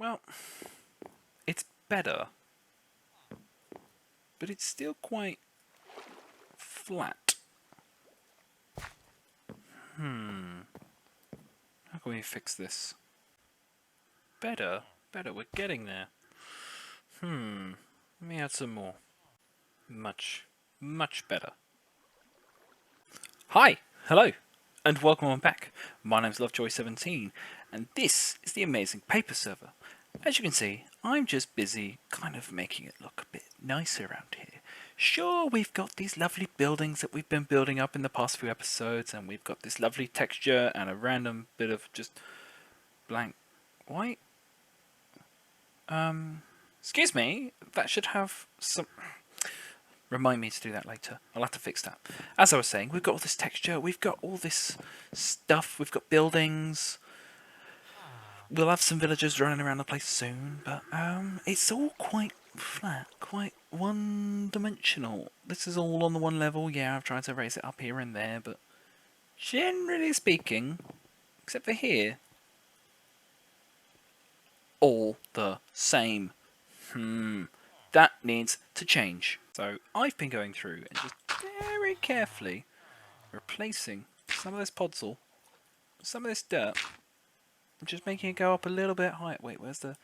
Well, it's better, but it's still quite flat. How can we fix this? Better? Better, we're getting there. Let me add some more. Much better. Hi! Hello! And welcome on back. My name's Lovejoy17, and this is the amazing paper server. As you can see, I'm just busy kind of making it look a bit nicer around here. Sure, we've got these lovely buildings that we've been building up in the past few episodes, and we've got this lovely texture and a random bit of just blank white. Excuse me, that should have some... Remind me to do that later. I'll have to fix that. As I was saying, we've got all this texture, we've got all this stuff, we've got buildings. We'll have some villagers running around the place soon, but it's all quite flat, quite one-dimensional. This is all on the one level. Yeah, I've tried to raise it up here and there, but generally speaking, except for here, all the same. That needs to change. So I've been going through and just very carefully replacing some of this podzol, some of this dirt, and just making it go up a little bit higher. Wait, where's the...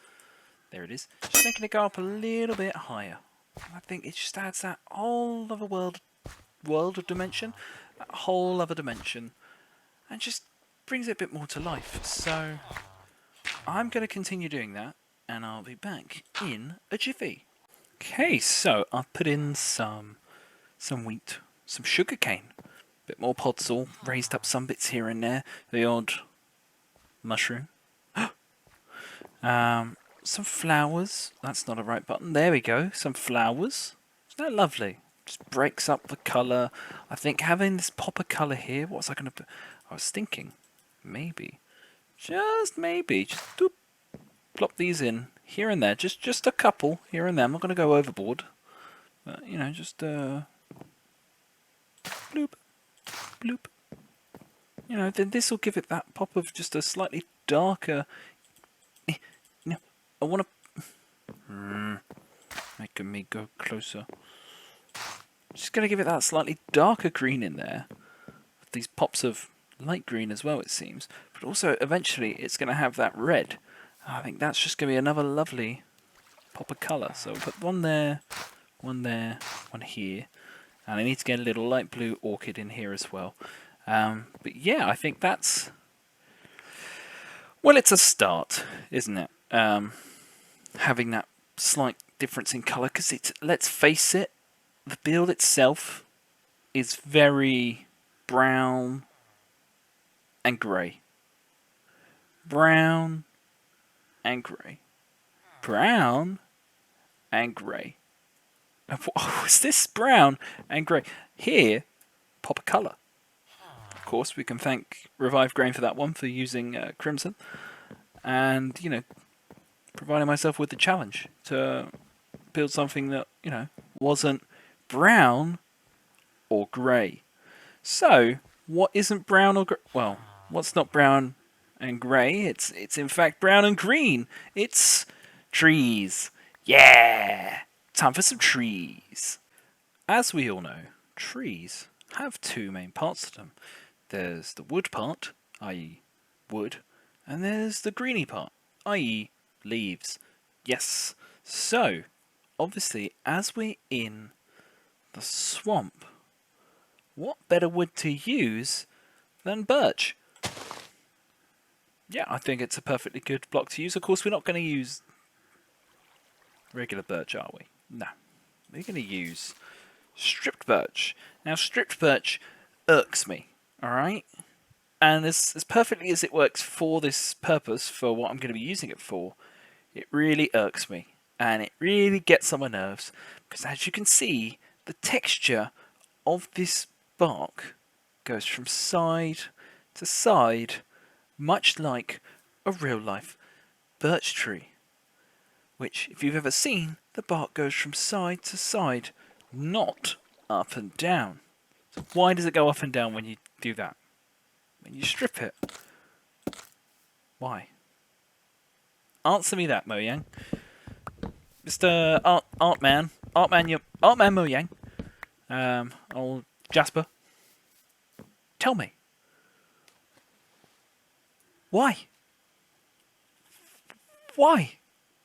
There it is. Just making it go up a little bit higher. I think it just adds that whole other world of dimension, that whole other dimension, and just brings it a bit more to life. So I'm going to continue doing that, and I'll be back in a jiffy. Okay, so I've put in some wheat, some sugar cane, a bit more podzol, raised up some bits here and there, the odd mushroom. Some flowers. That's not a right button. There we go. Some flowers. Isn't that lovely? Just breaks up the colour. I think having this pop of colour here, what was I going to put? I was thinking, maybe, just doop, plop these in here and there. Just a couple here and there. I'm not going to go overboard. But, you know, just bloop, bloop. You know, then this will give it that pop of just a slightly darker... I want to... Making me go closer. Just going to give it that slightly darker green in there. With these pops of light green as well, it seems. But also, eventually, it's going to have that red. I think that's just going to be another lovely pop of colour. So we'll put one there, one here. And I need to get a little light blue orchid in here as well. But yeah, I think that's... Well, it's a start, isn't it? Having that slight difference in colour, because let's face it, the build itself is very brown and grey. Brown and grey. Brown and grey. Oh, is this brown and grey? Here, pop of colour. Of course, we can thank Revive Grain for that one, for using crimson. And, you know, providing myself with the challenge to build something that, you know, wasn't brown or grey. So, what isn't brown or grey? Well, what's not brown and grey? It's in fact brown and green. It's trees. Yeah! Time for some trees. As we all know, trees have two main parts to them. There's the wood part, i.e. wood, and there's the greeny part, i.e. leaves. Yes. So, obviously, as we're in the swamp, what better wood to use than birch? Yeah, I think it's a perfectly good block to use. Of course, we're not going to use regular birch, are we? No. We're going to use stripped birch. Now, stripped birch irks me, alright? And as perfectly as it works for this purpose, for what I'm going to be using it for, it really irks me. And it really gets on my nerves. Because as you can see, the texture of this bark goes from side to side, much like a real-life birch tree. Which, if you've ever seen, the bark goes from side to side, not up and down. So why does it go up and down when you do that? When you strip it? Why? Answer me that, Mojang. Mr. Artman Mojang. Old Jasper. Tell me. Why? Why?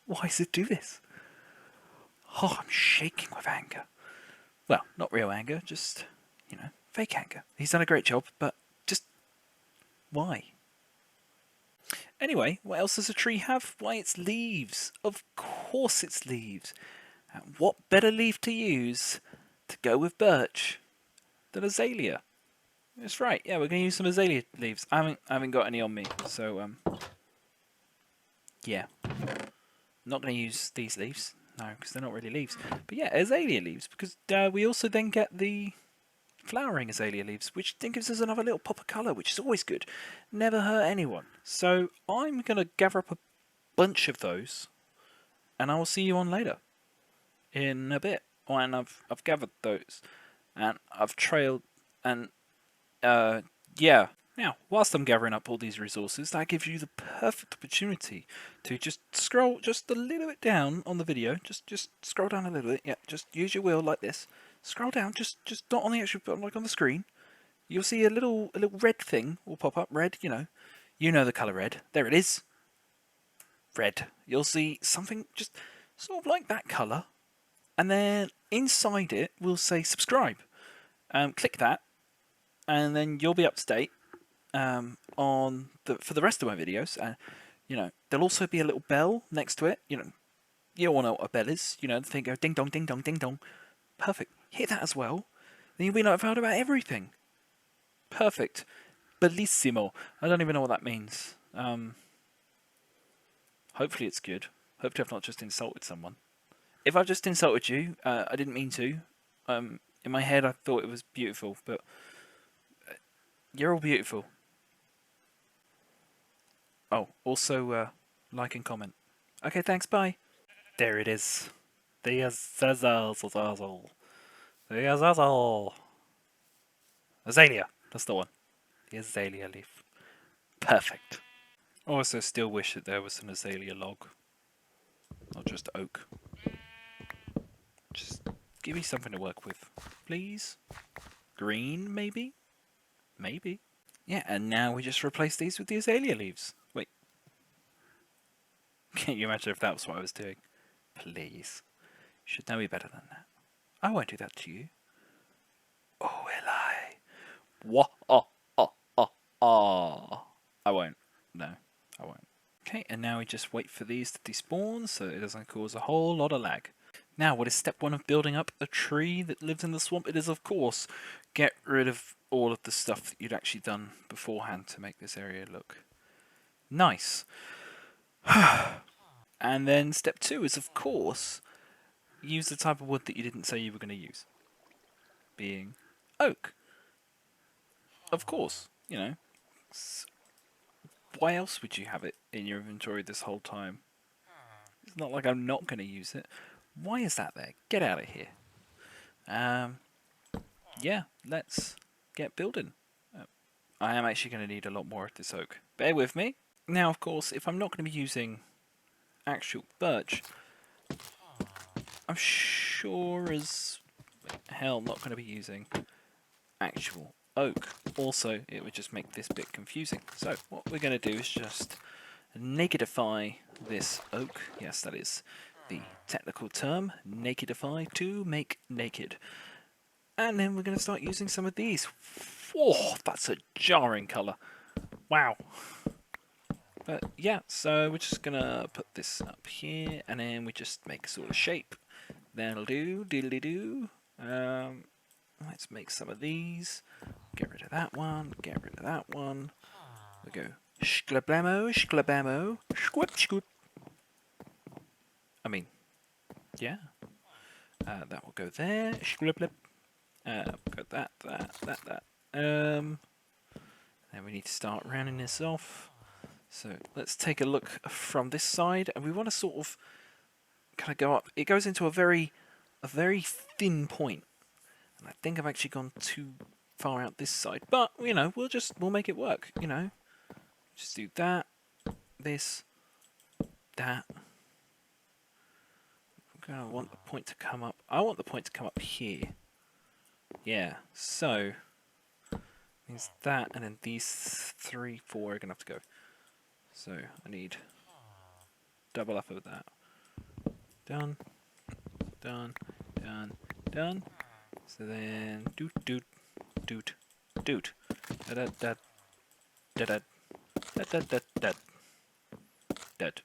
Why does it do this? Oh, I'm shaking with anger. Well, not real anger, just, fake anger. He's done a great job, but just why? Anyway, what else does a tree have? Why, it's leaves. Of course it's leaves. And what better leaf to use to go with birch than azalea? That's right, yeah, we're going to use some azalea leaves. I haven't got any on me, so, yeah. Not going to use these leaves, no, because they're not really leaves. But yeah, azalea leaves, because we also then get the flowering azalea leaves, which then gives us another little pop of colour, which is always good. Never hurt anyone. So I'm going to gather up a bunch of those, and I will see you on later. In a bit. When I've gathered those, and I've trailed, and yeah. Now, whilst I'm gathering up all these resources, that gives you the perfect opportunity to just scroll just a little bit down on the video. Just scroll down a little bit. Yeah, just use your wheel like this. Scroll down, just not on the actual button, like on the screen. You'll see a little red thing will pop up. Red, you know the colour red. There it is. Red. You'll see something just sort of like that colour, and then inside it will say subscribe. Click that, and then you'll be up to date. For the rest of my videos, there'll also be a little bell next to it. You all know what a bell is. The thing goes ding dong, ding dong, ding dong. Perfect. Hit that as well. Then you'll be notified about everything. Perfect. Bellissimo. I don't even know what that means. Hopefully it's good. Hopefully I've not just insulted someone. If I've just insulted you, I didn't mean to. In my head I thought it was beautiful, but you're all beautiful. Oh, also, like and comment. Okay, thanks, bye. There it is. The Azazel. The Azazel. Azalea. That's the one. The azalea leaf. Perfect. I also still wish that there was an azalea log. Not just oak. Just give me something to work with. Please? Green, maybe? Maybe. Yeah, and now we just replace these with the azalea leaves. Wait. Can you imagine if that was what I was doing? Please. You should know me better than that. I won't do that to you. Oh, will I? What? I won't. No, I won't. Okay, and now we just wait for these to despawn so it doesn't cause a whole lot of lag. Now, what is step one of building up a tree that lives in the swamp? It is, of course, get rid of all of the stuff that you'd actually done beforehand to make this area look nice. And then step two is, of course, use the type of wood that you didn't say you were going to use. Being oak. Of course, why else would you have it in your inventory this whole time? It's not like I'm not going to use it. Why is that there? Get out of here. Yeah, let's get building. I am actually going to need a lot more of this oak. Bear with me. Now, of course, if I'm not going to be using actual birch, I'm sure as hell not going to be using actual oak. Also, it would just make this bit confusing. So, what we're going to do is just nakedify this oak. Yes, that is the technical term. Nakedify, to make naked. And then we're going to start using some of these. Whoa, that's a jarring colour. Wow. But yeah, so we're just going to put this up here, and then we just make a sort of shape. That'll do, diddly-doo. Let's make some of these. Get rid of that one, get rid of that one. We go shklablamo, shklabamo, squip, scoop. I mean, yeah. That will go there. Shklablip. Got that. Then we need to start rounding this off. So let's take a look from this side, and we want to sort of kind of go up. It goes into a very thin point, and I think I've actually gone too far out this side. But we'll make it work. Just do that, this, that. I'm going to want the point to come up. I want the point to come up here. Yeah, so means that, and then these 3, 4 are going to have to go. So I need double up of that. Done, done, done, done. So then doot, doot, doot, doot. Da da da da da da da da da. Dead.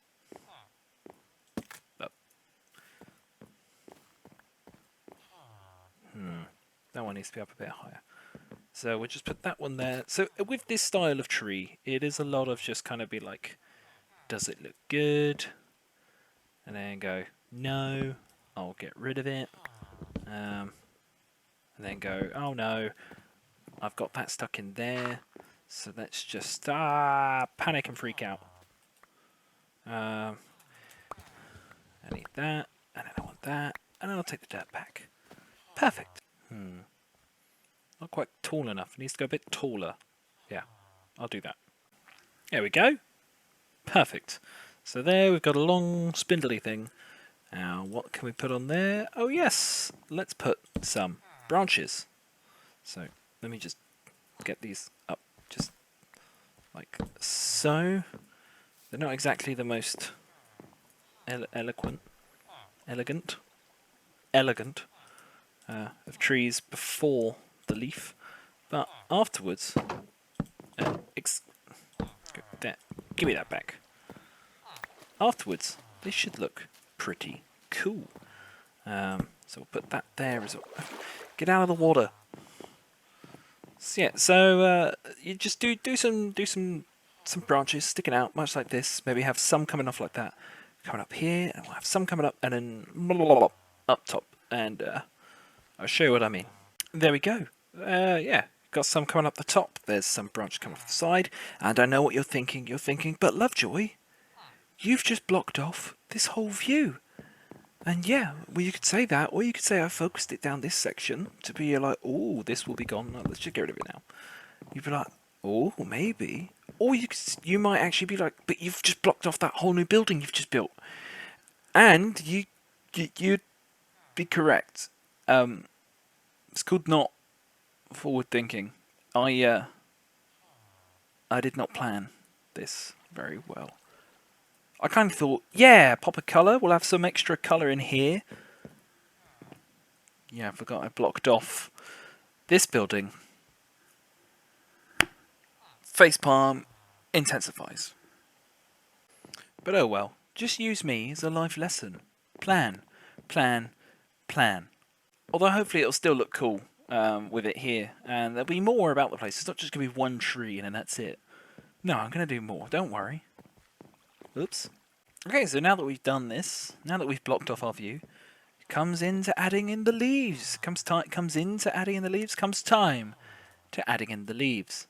Up. That one needs to be up a bit higher. So we'll just put that one there. So with this style of tree, it is a lot of just kind of be like, does it look good? And then go, no, I'll get rid of it. And then go, oh no, I've got that stuck in there. So let's just panic and freak out. I need that, and then I want that, and then I'll take the dirt back. Perfect. Not quite tall enough. It needs to go a bit taller. Yeah, I'll do that. There we go. Perfect. So there we've got a long spindly thing. Now what can we put on there? Oh yes, let's put some branches. So let me just get these up just like so. They're not exactly the most elegant of trees before the leaf, but afterwards, give me that back. Afterwards, they should look pretty cool. So we'll put that there as well. Get out of the water. So yeah, so you just do some branches sticking out, much like this. Maybe have some coming off like that, coming up here, and we'll have some coming up, and then up top. And I'll show you what I mean. There we go. Yeah, got some coming up the top. There's some branch coming off the side. And I know what you're thinking. You're thinking, but Lovejoy, you've just blocked off this whole view. And yeah, well, you could say that, or you could say I focused it down this section to be like, oh, this will be gone. No, let's just get rid of it now. You'd be like, oh, maybe. Or you might actually be like, but you've just blocked off that whole new building you've just built. And you'd be correct. It's called not forward thinking. I did not plan this very well. I kind of thought, yeah, pop a colour. We'll have some extra colour in here. Yeah, I forgot I blocked off this building. Facepalm intensifies. But oh well. Just use me as a life lesson. Plan, plan, plan. Although hopefully it'll still look cool with it here. And there'll be more about the place. It's not just going to be one tree and then that's it. No, I'm going to do more. Don't worry. Oops. Okay, so now that we've done this, now that we've blocked off our view, it comes into adding in the leaves. Comes into adding in the leaves. Comes time to adding in the leaves.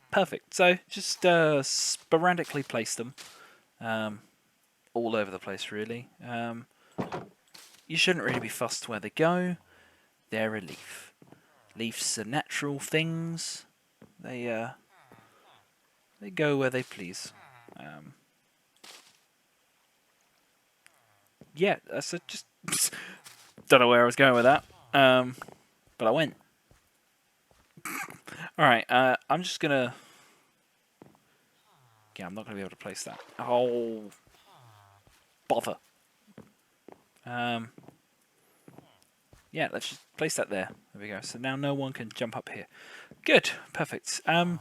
Perfect. So just sporadically place them all over the place, really. You shouldn't really be fussed where they go. They're a leaf. Leaves are natural things. They go where they please. Yeah, so just don't know where I was going with that, but I went. All right, I'm just gonna. Yeah, I'm not gonna be able to place that. Oh, bother. Yeah, let's just place that there. There we go. So now no one can jump up here. Good, perfect. Done.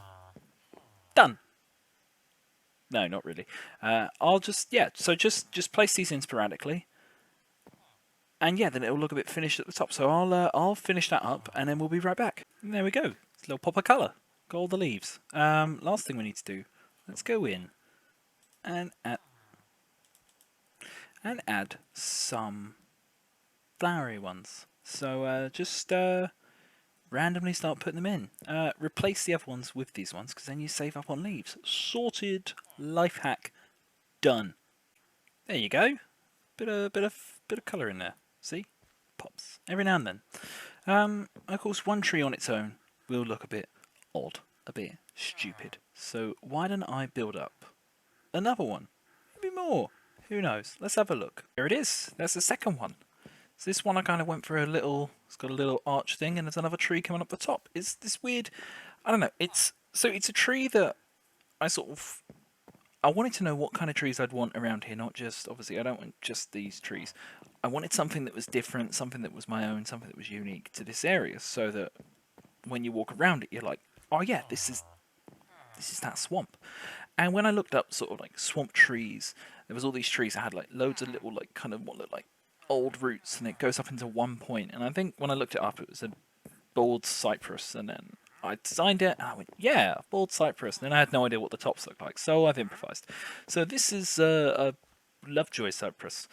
No, not really. I'll just So just place these in sporadically, and yeah, then it'll look a bit finished at the top. So I'll finish that up, and then we'll be right back. And there we go. It's a little pop of colour. Got all the leaves. Last thing we need to do. Let's go in and add some flowery ones. So just randomly start putting them in. Replace the other ones with these ones, because then you save up on leaves. Sorted. Life hack. Done. There you go. Bit of colour in there. See? Pops. Every now and then. Of course, one tree on its own will look a bit odd. A bit stupid. So why don't I build up another one? Maybe more. Who knows? Let's have a look. Here it is. There's the second one. So this one I kind of went for a little, it's got a little arch thing and there's another tree coming up the top. It's this weird, I don't know, it's a tree that I wanted to know what kind of trees I'd want around here, not just, obviously I don't want just these trees. I wanted something that was different, something that was my own, something that was unique to this area, so that when you walk around it, you're like, oh yeah, this is that swamp. And when I looked up sort of like swamp trees, there was all these trees that had like loads of little like kind of what looked like old roots, and it goes up into one point. And I think when I looked it up, it was a bald cypress, and then I designed it, and I went, yeah, bald cypress. And then I had no idea what the tops looked like, so I've improvised. So this is a Lovejoy cypress.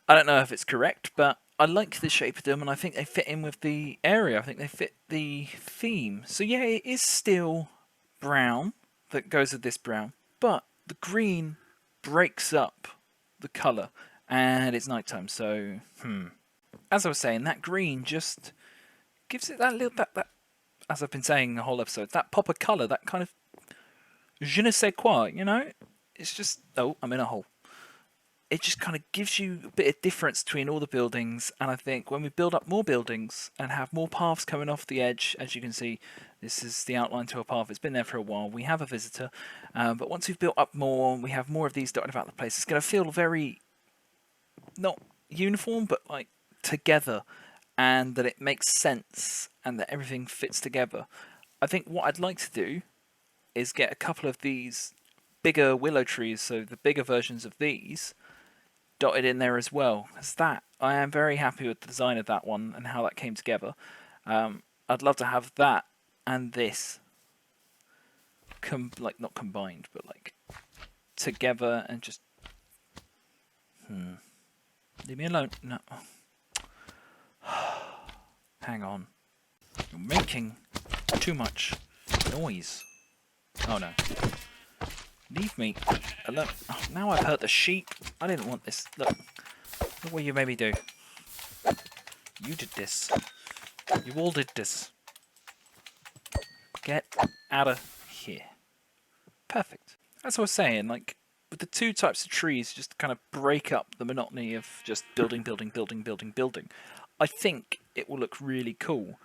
I don't know if it's correct, but I like the shape of them, and I think they fit in with the area. I think they fit the theme. So yeah, it is still brown that goes with this brown, but the green breaks up the colour, and it's nighttime. So, as I was saying, that green just gives it that little that as I've been saying the whole episode, that pop of colour, that kind of je ne sais quoi, you know? It's just, oh, I'm in a hole. It just kind of gives you a bit of difference between all the buildings, and I think when we build up more buildings and have more paths coming off the edge, as you can see, this is the outline to a path. It's been there for a while. We have a visitor, but once we've built up more, we have more of these dotted about the place. It's going to feel very, not uniform, but like together, and that it makes sense and that everything fits together. I think what I'd like to do is get a couple of these bigger willow trees, so the bigger versions of these, dotted in there as well. As that, I am very happy with the design of that one and how that came together. I'd love to have that and this, like not combined, but like together and just. Leave me alone. No. Hang on. You're making too much noise. Oh no. Leave me alone. Oh, now I've hurt the sheep. I didn't want this. Look what you made me do. You did this. You all did this. Get out of here. Perfect. As I was saying, like, with the two types of trees, just kind of break up the monotony of just building, building, building, building, building. I think it will look really cool.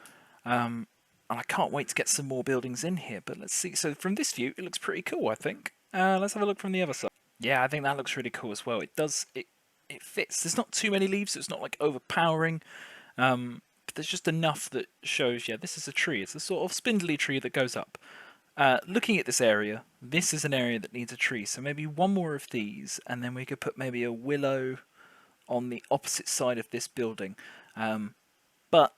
And I can't wait to get some more buildings in here, but let's see. So from this view, it looks pretty cool, I think. Let's have a look from the other side. Yeah, I think that looks really cool as well. It does, it fits. There's not too many leaves, so it's not like overpowering. But there's just enough that shows, yeah, this is a tree. It's a sort of spindly tree that goes up. Looking at this area, this is an area that needs a tree. So maybe one more of these, and then we could put maybe a willow on the opposite side of this building. But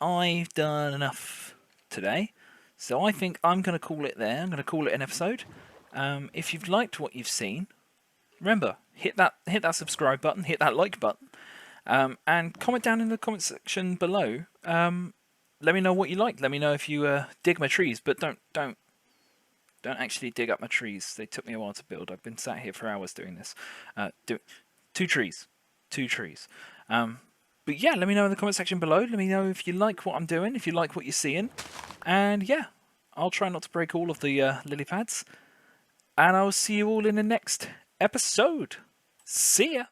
I've done enough today, so I think I'm going to call it there. I'm going to call it an episode. If you've liked what you've seen, remember, hit that subscribe button, hit that like button, and comment down in the comment section below. Let me know what you like. Let me know if you dig my trees, but don't actually dig up my trees. They took me a while to build. I've been sat here for hours doing this. Two trees. But yeah, let me know in the comment section below. Let me know if you like what I'm doing, if you like what you're seeing. And yeah, I'll try not to break all of the lily pads. And I'll see you all in the next episode. See ya!